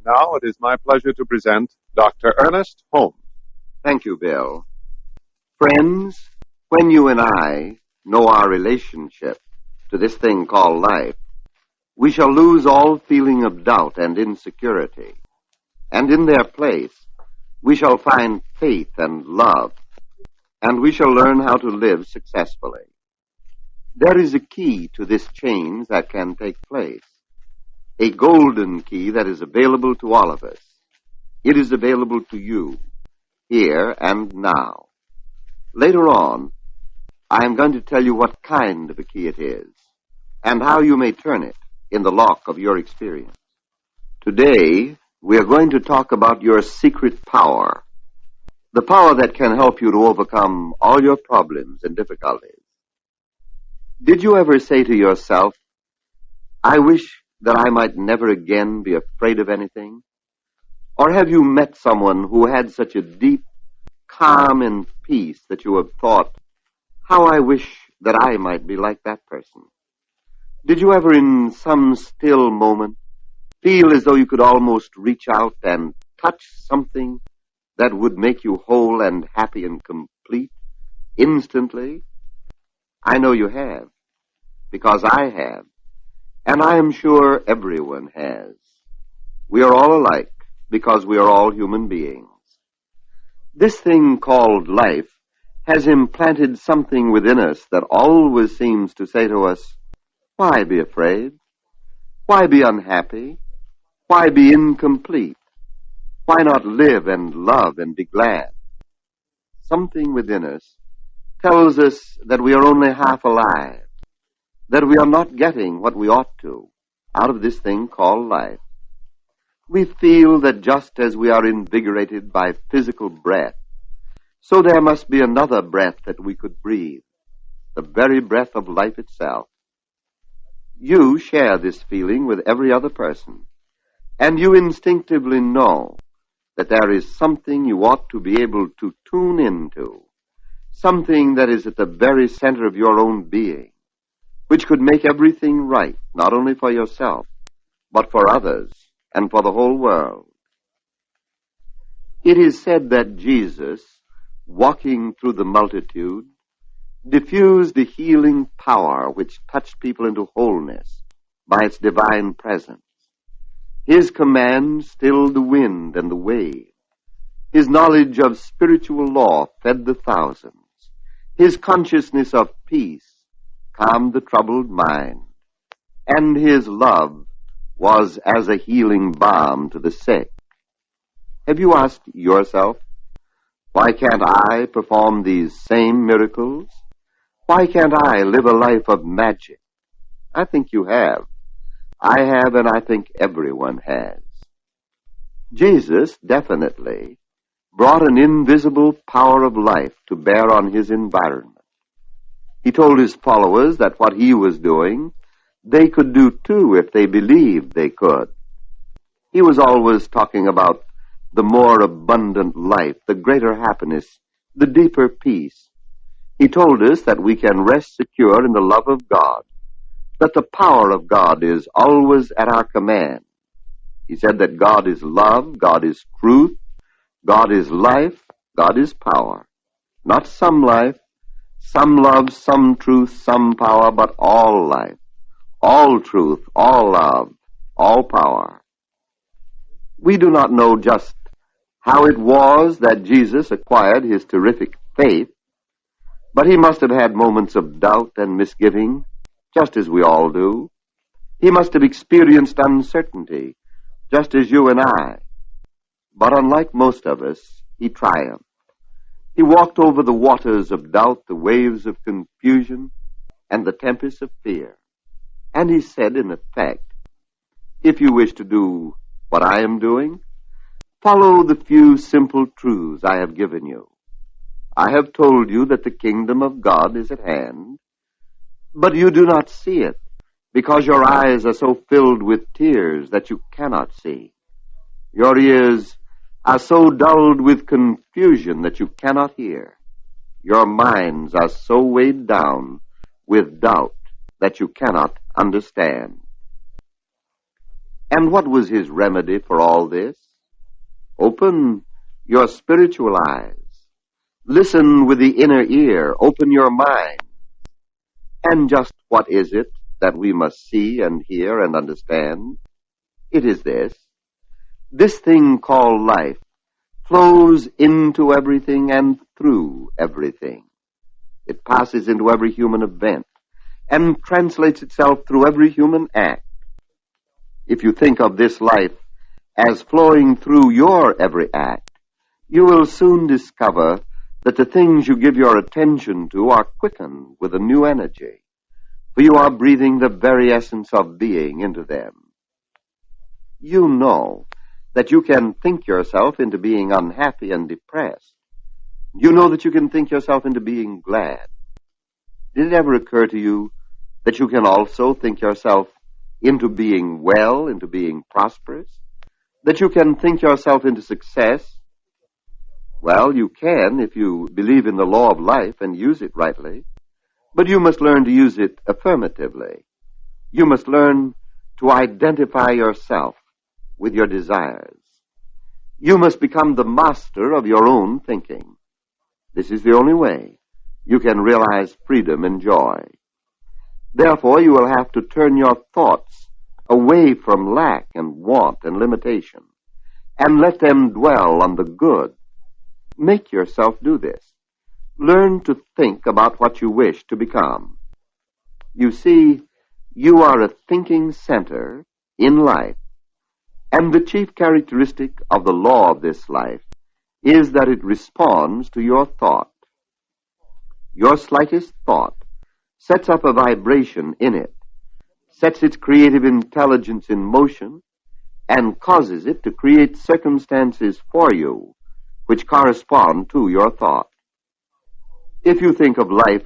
Now it is my pleasure to present Dr. Ernest Holmes. Thank you, Bill. Friends, when you and I know our relationship to this thing called life, we shall lose all feeling of doubt and insecurity. And in their place, we shall find faith and love, and we shall learn how to live successfully. There is a key to this change that can take place, a golden key that is available to all of us. It is available to you, here and now. Later on, I am going to tell you what kind of a key it is, and how you may turn it in the lock of your experience. Today, we are going to talk about your secret power, the power that can help you to overcome all your problems and difficulties. Did you ever say to yourself, I wish that I might never again be afraid of anything? Or have you met someone who had such a deep calm and peace that you have thought, how I wish that I might be like that person? Did you ever in some still moment feel as though you could almost reach out and touch something that would make you whole and happy and complete instantly? I know you have, because I have, and I am sure everyone has. We are all alike because we are all human beings. This thing called life has implanted something within us that always seems to say to us, why be afraid? Why be unhappy? Why be incomplete? Why not live and love and be glad? Something within us tells us that we are only half alive, that we are not getting what we ought to out of this thing called life. We feel that just as we are invigorated by physical breath, so there must be another breath that we could breathe, the very breath of life itself. You share this feeling with every other person, and you instinctively know that there is something you ought to be able to tune into, something that is at the very center of your own being, which could make everything right, not only for yourself, but for others and for the whole world. It is said that Jesus, walking through the multitude, diffused a healing power which touched people into wholeness by its divine presence. His command stilled the wind and the wave. His knowledge of spiritual law fed the thousands. His consciousness of peace calmed the troubled mind. And his love was as a healing balm to the sick. Have you asked yourself, why can't I perform these same miracles? Why can't I live a life of magic? I think you have. I have, and I think everyone has. Jesus definitely brought an invisible power of life to bear on his environment. He told his followers that what he was doing, they could do too if they believed they could. He was always talking about the more abundant life, the greater happiness, the deeper peace. He told us that we can rest secure in the love of God, that the power of God is always at our command. He said that God is love, God is truth, God is life, God is power. Not some life, some love, some truth, some power, but all life, all truth, all love, all power. We do not know just how it was that Jesus acquired his terrific faith, but he must have had moments of doubt and misgiving, just as we all do. He must have experienced uncertainty, just as you and I. But unlike most of us, he triumphed. He walked over the waters of doubt, the waves of confusion, and the tempests of fear. And he said, in effect, if you wish to do what I am doing, follow the few simple truths I have given you. I have told you that the kingdom of God is at hand, but you do not see it, because your eyes are so filled with tears that you cannot see. Your ears are so dulled with confusion that you cannot hear. Your minds are so weighed down with doubt that you cannot understand. And what was his remedy for all this? Open your spiritual eyes. Listen with the inner ear. Open your mind. And just what is it that we must see and hear and understand? It is this. This thing called life flows into everything and through everything. It passes into every human event and translates itself through every human act. If you think of this life as flowing through your every act, you will soon discover that the things you give your attention to are quickened with a new energy, for you are breathing the very essence of being into them. You know that you can think yourself into being unhappy and depressed. You know that you can think yourself into being glad. Did it ever occur to you that you can also think yourself into being well, into being prosperous? That you can think yourself into success? Well, you can if you believe in the law of life and use it rightly, but you must learn to use it affirmatively. You must learn to identify yourself with your desires. You must become the master of your own thinking. This is the only way you can realize freedom and joy. Therefore, you will have to turn your thoughts away from lack and want and limitation, and let them dwell on the good. Make yourself do this. Learn to think about what you wish to become. You see, you are a thinking center in life, and the chief characteristic of the law of this life is that it responds to your thought. Your slightest thought sets up a vibration in it, sets its creative intelligence in motion, and causes it to create circumstances for you which correspond to your thought. If you think of life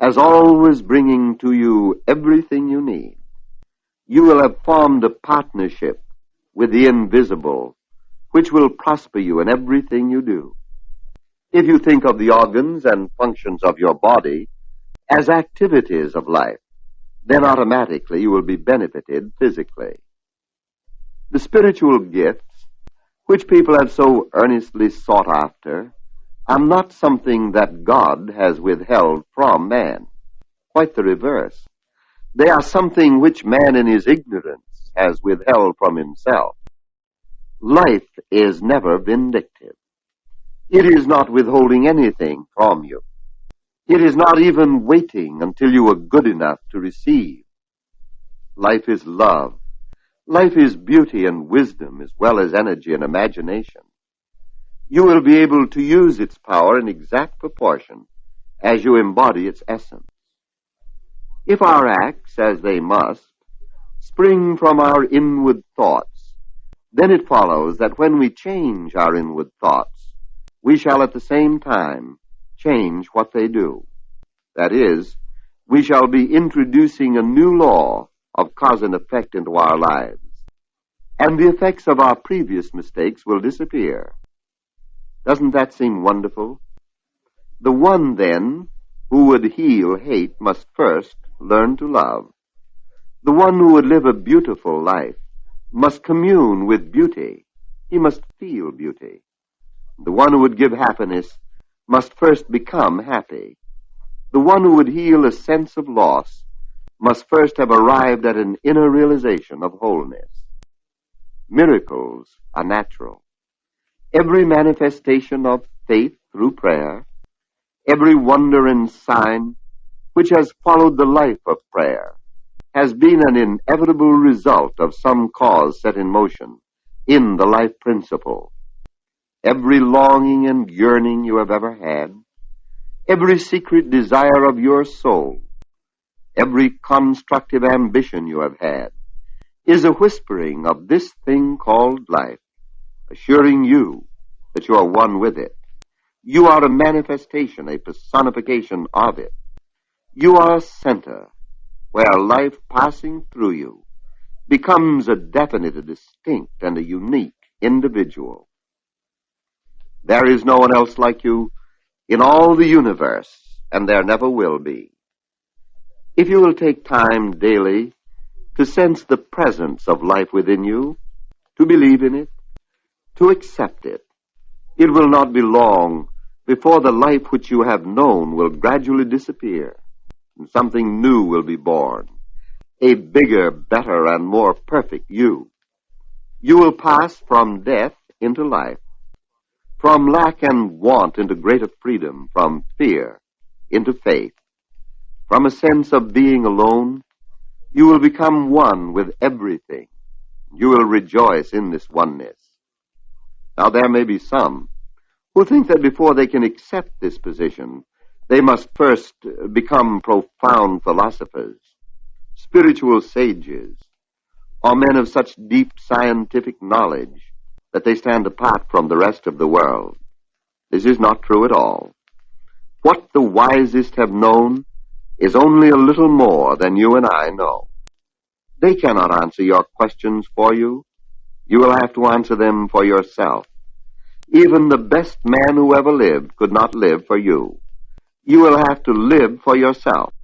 as always bringing to you everything you need, you will have formed a partnership with the invisible, which will prosper you in everything you do. If you think of the organs and functions of your body as activities of life, then automatically you will be benefited physically. The spiritual gifts, which people have so earnestly sought after, are not something that God has withheld from man. Quite the reverse. They are something which man in his ignorance has withheld from himself. Life is never vindictive. It is not withholding anything from you. It is not even waiting until you are good enough to receive. Life is love. Life is beauty and wisdom as well as energy and imagination. You will be able to use its power in exact proportion as you embody its essence. If our acts, as they must, spring from our inward thoughts, then it follows that when we change our inward thoughts, we shall at the same time change what they do. That is, we shall be introducing a new law of cause and effect into our lives, and the effects of our previous mistakes will disappear. Doesn't that seem wonderful? The one, then, who would heal hate must first learn to love. The one who would live a beautiful life must commune with beauty. He must feel beauty. The one who would give happiness must first become happy. The one who would heal a sense of loss must first have arrived at an inner realization of wholeness. Miracles are natural. Every manifestation of faith through prayer, every wonder and sign which has followed the life of prayer, has been an inevitable result of some cause set in motion in the life principle. Every longing and yearning you have ever had, every secret desire of your soul, every constructive ambition you have had, is a whispering of this thing called life, assuring you that you are one with it. You are a manifestation, a personification of it. You are a center where life passing through you becomes a definite, a distinct, and a unique individual. There is no one else like you in all the universe, and there never will be. If you will take time daily to sense the presence of life within you, to believe in it, to accept it. It will not be long before the life which you have known will gradually disappear, and something new will be born, a bigger, better, and more perfect you. You will pass from death into life, from lack and want into greater freedom, from fear into faith. From a sense of being alone, you will become one with everything. You will rejoice in this oneness. Now, there may be some who think that before they can accept this position, they must first become profound philosophers, spiritual sages, or men of such deep scientific knowledge that they stand apart from the rest of the world. This is not true at all. What the wisest have known is only a little more than you and I know. They cannot answer your questions for you. You will have to answer them for yourself. Even the best man who ever lived could not live for you. You will have to live for yourself.